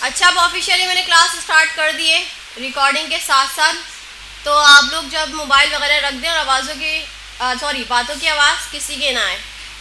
अच्छा, अब ऑफिशियली मैंने क्लास स्टार्ट कर दी है रिकॉर्डिंग के साथ साथ। तो आप लोग जब मोबाइल वगैरह रख दें और आवाज़ों की बातों की आवाज़ किसी के ना आए।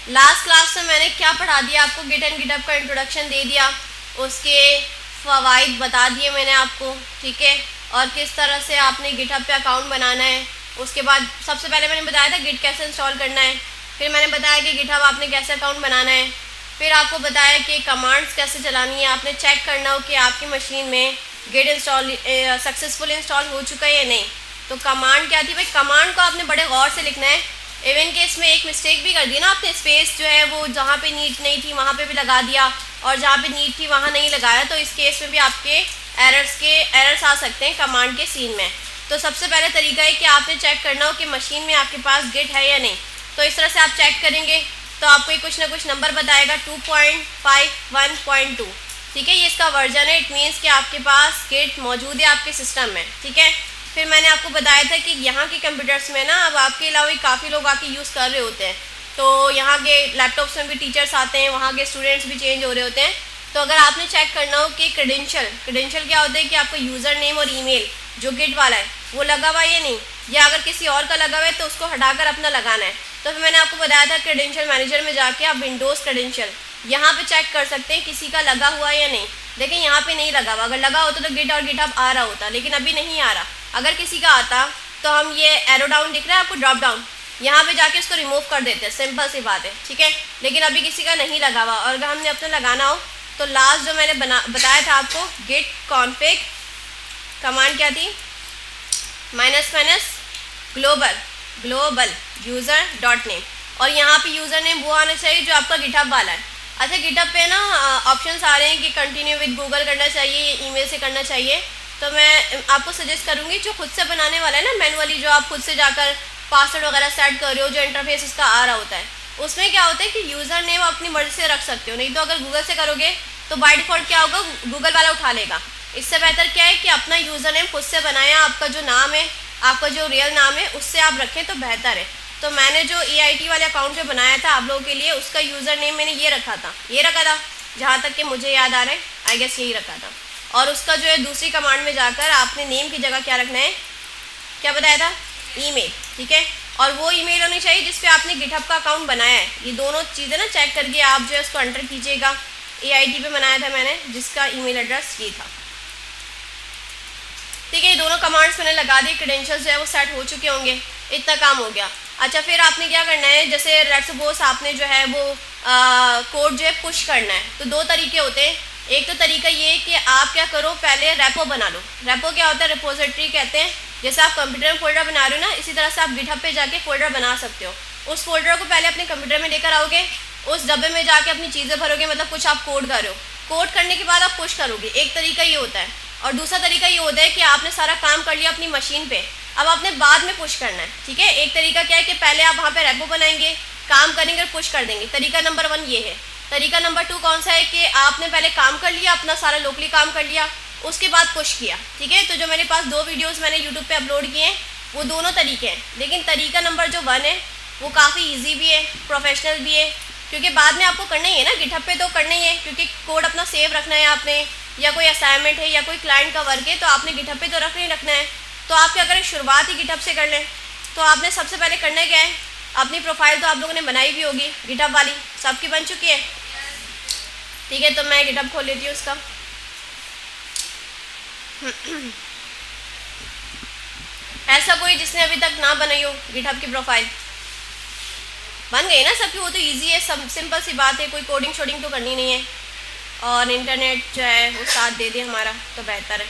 लास्ट क्लास में मैंने क्या पढ़ा दिया आपको, गिट एंड गिटहब का इंट्रोडक्शन दे दिया, उसके फ़वाइद बता दिए मैंने आपको, ठीक है, और किस तरह से आपने गिटहब पे अकाउंट बनाना है। उसके बाद सबसे पहले मैंने बताया था गिट कैसे इंस्टॉल करना है, फिर मैंने बताया कि गिटहब आपने कैसे अकाउंट बनाना है, फिर आपको बताया कि कमांड्स कैसे चलानी है, आपने चेक करना हो कि आपकी मशीन में गिट इंस्टॉल सक्सेसफुल इंस्टॉल हो चुका है या नहीं। तो कमांड क्या थी भाई, कमांड को आपने बड़े गौर से लिखना है। इवन के इसमें एक मिस्टेक भी कर दी ना आपने, स्पेस जो है वो जहाँ पे नीट नहीं थी वहाँ पे भी लगा दिया और जहाँ पे नीट थी वहाँ नहीं लगाया, तो इस केस में भी आपके एरर्स आ सकते हैं कमांड के सीन में। तो सबसे पहले तरीका है कि आपने चेक करना हो कि मशीन में आपके पास गिट है या नहीं। तो इस तरह से आप चेक करेंगे तो आपको कुछ ना कुछ नंबर बताएगा 2.51.2, ठीक है, ये इसका वर्जन है। इट मीन्स कि आपके पास गिट मौजूद है आपके सिस्टम में, ठीक है। फिर मैंने आपको बताया था कि यहाँ के कंप्यूटर्स में ना अब आपके अलावा काफ़ी लोग आके यूज़ कर रहे होते हैं, तो यहाँ के लैपटॉप्स में भी टीचर्स आते हैं, वहाँ के स्टूडेंट्स भी चेंज हो रहे होते हैं। तो अगर आपने चेक करना हो कि क्रेडेंशियल क्या होता है कि आपका यूज़र नेम और ईमेल जो गिट वाला है वो लगा हुआ है या नहीं, या अगर किसी और का लगा हुआ है तो उसको हटाकर अपना लगाना है। तो फिर मैंने आपको बताया था क्रेडेंशियल मैनेजर में जाके आप विंडोज़ क्रेडेंशियल यहाँ पे चेक कर सकते हैं किसी का लगा हुआ है या नहीं। देखिए यहाँ पे नहीं लगा हुआ, अगर लगा होता तो गिट और गिटहब आ रहा होता, लेकिन अभी नहीं आ रहा। अगर किसी का आता तो हम ये एरो डाउन दिख रहा है आपको, ड्रॉप डाउन, यहाँ पे जाके उसको रिमूव कर देते हैं, सिंपल सी बात है, ठीक है। लेकिन अभी किसी का नहीं लगा हुआ और अगर हमने अपना लगाना हो तो लास्ट जो मैंने बताया था आपको गिट कॉन्फिग कमांड क्या थी, ग्लोबल यूज़र डॉट नेम, और यहाँ पे यूज़र नेम वो आना चाहिए जो आपका गिटहब वाला है। अच्छा, गिटहब पे ना ऑप्शंस आ रहे हैं कि कंटिन्यू विद गूगल करना चाहिए, ईमेल से करना चाहिए। तो मैं आपको सजेस्ट करूँगी जो खुद से बनाने वाला है ना मैनुअली, जो आप खुद से जाकर पासवर्ड वगैरह सेट कर रहे हो, जो इंटरफेस उसका आ रहा होता है, उसमें क्या होता है कि यूज़र नेम अपनी मर्जी से रख सकते हो। नहीं तो अगर गूगल से करोगे तो बाय डिफ़ॉल्ट क्या होगा, गूगल वाला उठा लेगा। इससे बेहतर क्या है कि अपना यूज़र नेम खुद से बनाया, आपका जो नाम है, आपका जो रियल नाम है उससे आप रखें तो बेहतर है। तो मैंने जो EIT वाले अकाउंट जो बनाया था आप लोगों के लिए, उसका यूज़र नेम मैंने ये रखा था जहाँ तक कि मुझे याद आ रहा है, आई गेस यही रखा था। और उसका जो है दूसरी कमांड में जाकर आपने नेम की जगह क्या रखना है, क्या बताया था, ईमेल, ठीक है। और वो ईमेल होनी चाहिए जिस पे आपने गिटहब का अकाउंट बनाया है। ये दोनों चीज़ें ना चेक करके आप जो है उसको एंटर कीजिएगा। EIT पे बनाया था मैंने, जिसका ईमेल एड्रेस ये था, ठीक है। ये दोनों कमांड्स मैंने लगा दिए, क्रेडेंशियल्स जो है वो सेट हो चुके होंगे, इतना काम हो गया। अच्छा, फिर आपने क्या करना है, जैसे लेट्स सपोज आपने जो है वो कोड जो है पुश करना है, तो दो तरीके होते हैं। एक तो तरीका ये है कि आप क्या करो, पहले रेपो बना लो। रेपो क्या होता है, रिपोजिटरी कहते हैं। जैसे आप कंप्यूटर में फोल्डर बना रहे हो ना, इसी तरह से आप गिटहब पे जाके फोल्डर बना सकते हो। उस फोल्डर को पहले अपने कंप्यूटर में लेकर आओगे, उस डब्बे में जाके अपनी चीज़ें भरोगे, मतलब कुछ आप कोड कर रहे हो, कोड करने के बाद आप पुश करोगे। एक तरीका ये होता है। और दूसरा तरीका ये होता है कि आपने सारा काम कर लिया अपनी मशीन पे, अब आपने बाद में पुश करना है, ठीक है। एक तरीका क्या है कि पहले आप वहाँ पे रेपो बनाएंगे, काम करेंगे और पुश कर देंगे। तरीका नंबर 1 ये है। तरीका नंबर 2 कौन सा है कि आपने पहले काम कर लिया, अपना सारा लोकली काम कर लिया, उसके बाद पुश किया, ठीक है। तो जो मेरे पास 2 वीडियोज़ मैंने यूट्यूब पर अपलोड किए हैं वो दोनों तरीके हैं। लेकिन तरीका नंबर जो 1 है वो काफ़ी ईजी भी है, प्रोफेशनल भी है, क्योंकि बाद में आपको करना ही है ना, गिटहब पे तो करना ही है, क्योंकि कोड अपना सेव रखना है आपने, या कोई असाइनमेंट है या कोई क्लाइंट का वर्क है तो आपने गिटहब पे तो रखना है। तो आप क्या करें, शुरुआत ही गिटहब से कर लें। तो आपने सबसे पहले करना क्या है, अपनी प्रोफाइल तो आप लोगों ने बनाई भी होगी गिटहब वाली, सबकी बन चुकी है, ठीक है। तो मैं गिटहब खोल लेती हूँ उसका। ऐसा कोई जिसने अभी तक ना बनाई हो गिटहब की प्रोफाइल, बन गई ना सबकी, वो तो ईजी है, सब सिंपल सी बात है, कोई कोडिंग शोडिंग तो करनी नहीं है, और इंटरनेट जो है वो साथ दे दे हमारा तो बेहतर है।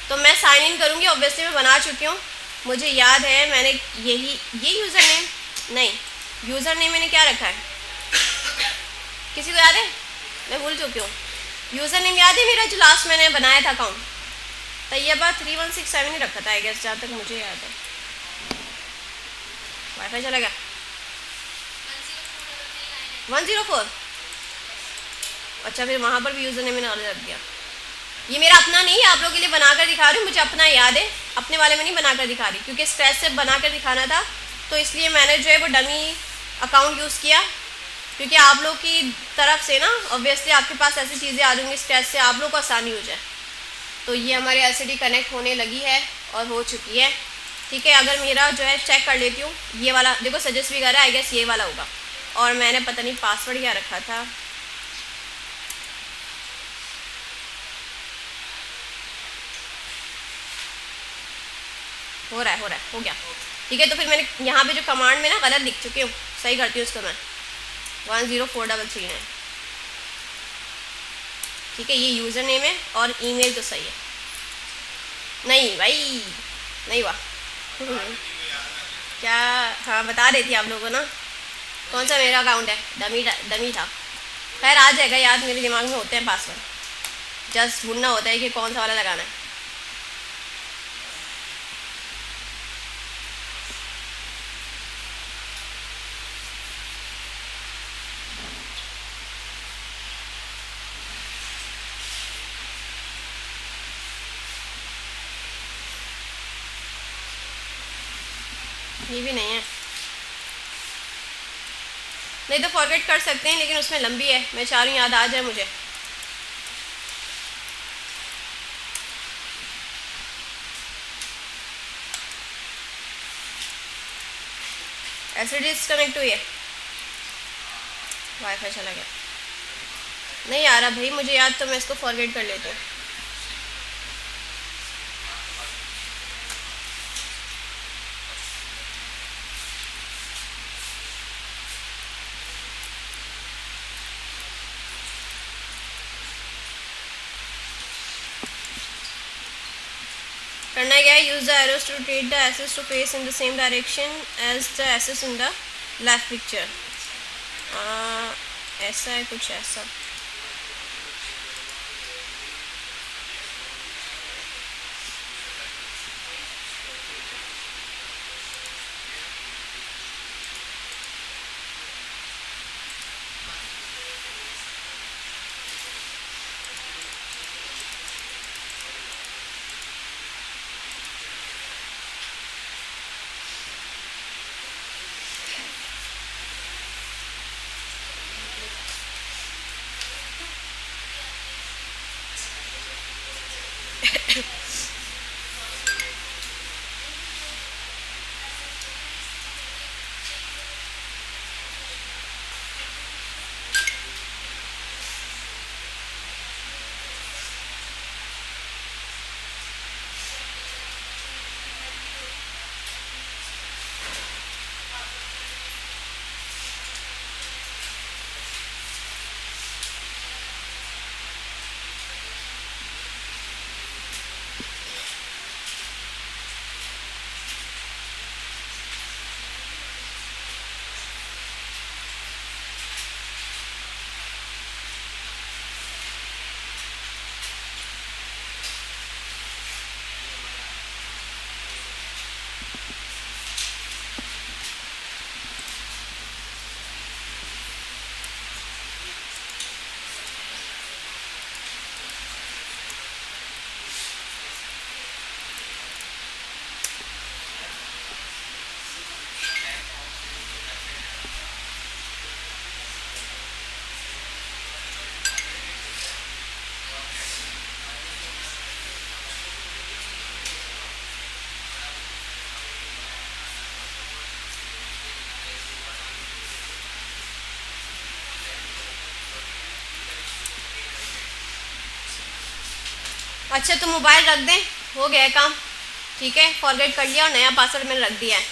तो मैं साइन इन करूँगी, ऑब्वियसली मैं बना चुकी हूँ, मुझे याद है मैंने ये यूज़र नेम नहीं, यूज़र नेम मैंने क्या रखा है, किसी को याद है, मैं भूल चुकी हूँ। यूज़र नेम याद है मेरा जो लास्ट मैंने बनाया था अकाउंट, तैयबा 3167 ही रखा था आई गेस, जहाँ तक मुझे याद है। वाईफाई चला गया, 104, अच्छा फिर वहाँ पर भी यूज़र नेम मैंने अलग रख दिया। ये मेरा अपना नहीं है, आप लोगों के लिए बनाकर दिखा रही हूँ, मुझे अपना याद है, अपने वाले में नहीं बनाकर दिखा रही, क्योंकि स्क्रैच से बनाकर दिखाना था, तो इसलिए मैंने जो है वो डमी अकाउंट यूज़ किया। क्योंकि आप लोग की तरफ से ना ऑब्वियसली आपके पास ऐसी चीज़ें आ जाएंगी स्ट्रेस से, आप लोग को आसानी हो जाए। तो ये हमारे एलसीडी कनेक्ट होने लगी है और हो चुकी है। ठीक है, अगर मेरा जो है चेक कर लेती हूँ, ये वाला देखो सजेस्ट भी कर रहा है, आई गेस ये वाला होगा। और मैंने पता नहीं पासवर्ड क्या रखा था। हो रहा है, हो गया। ठीक है, तो फिर मैंने यहाँ पे जो कमांड में ना गलत लिख चुकी हूँ, सही करती हूँ उसको मैं। 104339। ठीक है, ये यूज़र नेम है और ईमेल तो सही है। नहीं भाई, नहीं हुआ। क्या? हाँ बता रही थी आप लोगों को ना कौन सा मेरा अकाउंट है, डमी था। खैर आ जाएगा याद, मेरे दिमाग में होते हैं पासवर्ड, जस्ट ढूंढना होता है कि कौन सा वाला लगाना है। ये भी नहीं है, नहीं तो फॉरगेट कर सकते हैं, लेकिन उसमें लंबी है, मैं चाह रही हूँ याद आ जाए मुझे। ऐसे डिस्कनेक्ट हुई है, वाईफाई चला गया। नहीं आ रहा भाई मुझे याद, तो मैं इसको फॉरगेट कर लेती हूँ। करना क्या है, use the arrows to rotate the axes to face in the same direction as the axes in the left picture. ऐसा है कुछ ऐसा। अच्छा तो मोबाइल रख दें, हो गया काम। ठीक है, फॉरगेट कर लिया और नया पासवर्ड मैंने रख दिया है।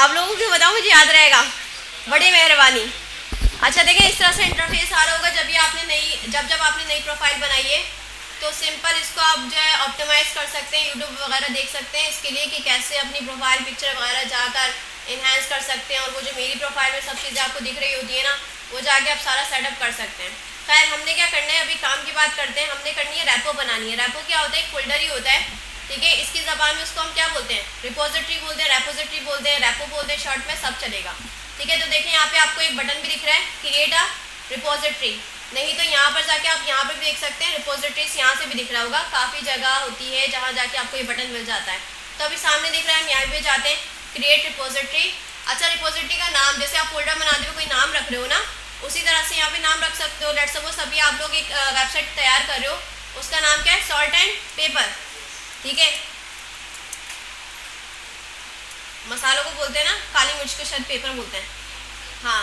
आप लोगों को बताओ मुझे याद रहेगा, बड़ी मेहरबानी। अच्छा देखिए, इस तरह से इंटरफेस आ रहा होगा जब आपने नई प्रोफाइल बनाई है। तो सिंपल इसको आप जो है ऑप्टिमाइज़ कर सकते हैं, यूट्यूब वगैरह देख सकते हैं इसके लिए कि कैसे अपनी प्रोफाइल पिक्चर वगैरह जाकर इन्हेंस कर सकते हैं। और वो जो मेरी प्रोफाइल में सब चीज़ें आपको दिख रही होती है ना, वो जाके आप सारा सेटअप कर सकते हैं। खैर हमने क्या करना है, अभी काम की बात करते हैं। हमने करनी है रैपो बनानी है। रैपो क्या होता है, एक फोल्डर ही होता है। ठीक है, इसकी ज़बान में उसको हम क्या बोलते हैं, रिपोजिटरी बोलते हैं, रेपोजिटरी बोलते हैं, रैपो बोलते हैं, शॉर्ट में सब चलेगा। ठीक है, तो देखिए यहाँ पे आपको एक बटन भी दिख रहा है, क्रिएट अ रिपोजिटरी। नहीं तो यहाँ पर जाके आप यहाँ पर भी देख सकते हैं, रिपोजिटरीज यहाँ से भी दिख रहा होगा। काफ़ी जगह होती है जहाँ जाके आपको ये बटन मिल जाता है। तो अभी सामने दिख रहा है, हम यहाँ पे जाते हैं क्रिएट रिपोजिटरी। अच्छा, रिपोजिटरी का नाम, जैसे आप फोल्डर बनाते हुए कोई नाम रख रहे हो ना, उसी तरह से यहाँ पे नाम रख सकते हो। लेट्स सपोज अभी आप लोग एक वेबसाइट तैयार कर रहे हो, उसका नाम क्या है, सॉल्ट एंड पेपर, ठीक है। मसालों को बोलते हैं ना, काली मिर्च को शायद पेपर बोलते हैं, हाँ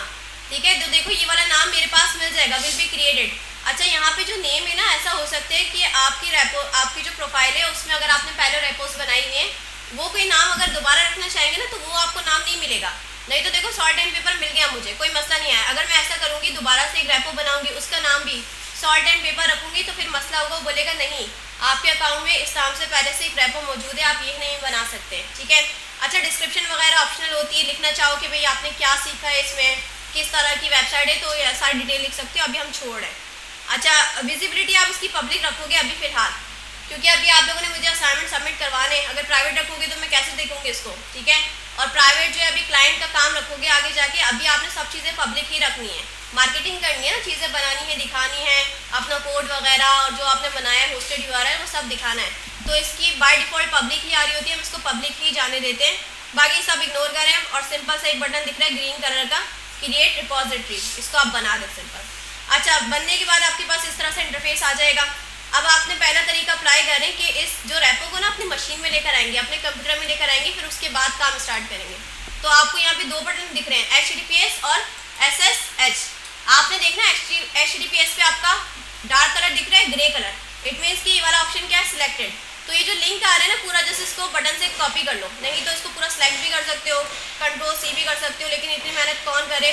ठीक है। तो देखो ये वाला नाम मेरे पास मिल जाएगा, विल बी क्रिएटेड। अच्छा, यहाँ पे जो नेम है ना, ऐसा हो सकता है कि आपकी जो प्रोफाइल है उसमें अगर आपने पहले रेपोज बनाई हुई है, वो कोई नाम अगर दोबारा रखना चाहेंगे ना, तो वो आपको नाम नहीं मिलेगा। नहीं तो देखो सॉल्ट एंड पेपर मिल गया मुझे, कोई मसला नहीं है। अगर मैं ऐसा करूँगी, दोबारा से एक रेपो बनाऊंगी, उसका नाम भी सॉल्ट एंड पेपर रखूंगी, तो फिर मसला होगा, वो बोलेगा नहीं आपके अकाउंट में इस नाम से पहले से एक रेपो मौजूद है, आप ये नहीं बना सकते, ठीक है। अच्छा, डिस्क्रिप्शन वगैरह ऑप्शनल होती है, लिखना चाहो कि भाई आपने क्या सीखा है इसमें, किस तरह की वेबसाइट है, तो ये सारी डिटेल लिख सकते हो। अभी हम छोड़ रहे हैं। अच्छा, विजिबिलिटी आप इसकी पब्लिक रखोगे अभी फ़िलहाल, क्योंकि अभी आप लोगों ने मुझे असाइनमेंट सबमिट करवाने हैं। अगर प्राइवेट रखोगे तो मैं कैसे देखूंगी इसको, ठीक है। और प्राइवेट जो है अभी क्लाइंट का काम रखोगे आगे जाके, अभी आपने सब चीज़ें पब्लिक ही रखनी है, मार्केटिंग करनी है ना, चीज़ें बनानी है, दिखानी है, अपना कोड वगैरह और जो आपने बनाया है, होस्टेड यूआरएल है, वो सब दिखाना है। तो इसकी बाय डिफ़ॉल्ट पब्लिक ही आ रही होती है, हम इसको पब्लिक ही जाने देते हैं, बाकी सब इग्नोर करें। और सिंपल सा एक बटन दिख रहा है ग्रीन कलर का, क्रिएट रिपोजिटरी, इसको आप बना दें सिंपल। अच्छा, बनने के बाद आपके पास इस तरह से इंटरफेस आ जाएगा। अब आपने पहला तरीका अप्लाई करें कि इस जो रेपो को ना अपनी मशीन में लेकर आएंगे, अपने कंप्यूटर में लेकर आएंगे, फिर उसके बाद काम स्टार्ट करेंगे। तो आपको यहाँ पे दो बटन दिख रहे हैं, HTTPS और SSH। आपने देखना HTTPS पे आपका डार्क कलर दिख रहा है, ग्रे कलर, इट मीन्स कि ये वाला ऑप्शन क्या है, सिलेक्टेड। तो ये जो लिंक आ रहा है ना पूरा, जैसे इसको बटन से कॉपी कर लो, नहीं तो इसको पूरा सेलेक्ट भी कर सकते हो, Ctrl+C भी कर सकते हो, लेकिन इतनी मेहनत कौन करे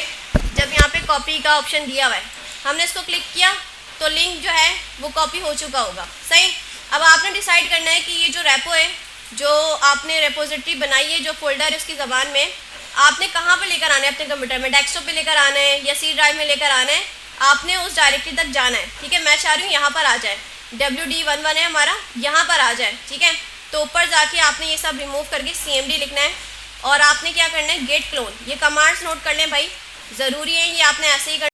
जब यहाँ पे कॉपी का ऑप्शन दिया हुआ है। हमने इसको क्लिक किया तो लिंक जो है वो कॉपी हो चुका होगा, सही। अब आपने डिसाइड करना है कि ये जो रेपो है, जो आपने रेपोजिटरी बनाई है, जो फोल्डर है उसकी ज़बान में, आपने कहाँ पे लेकर आना है अपने कंप्यूटर में, डेस्कटॉप पे लेकर आना है या C ड्राइव में लेकर आना है, आपने उस डायरेक्टरी तक जाना है, ठीक है। मैं चाह रही हूँ यहाँ पर आ जाए, WD11 है हमारा, यहाँ पर आ जाए, ठीक है। तो ऊपर जाके आपने ये सब रिमूव करके CMD लिखना है, और आपने क्या करना है, गेट क्लोन, ये कमांड्स नोट कर लें भाई, ज़रूरी है, ये आपने ऐसे ही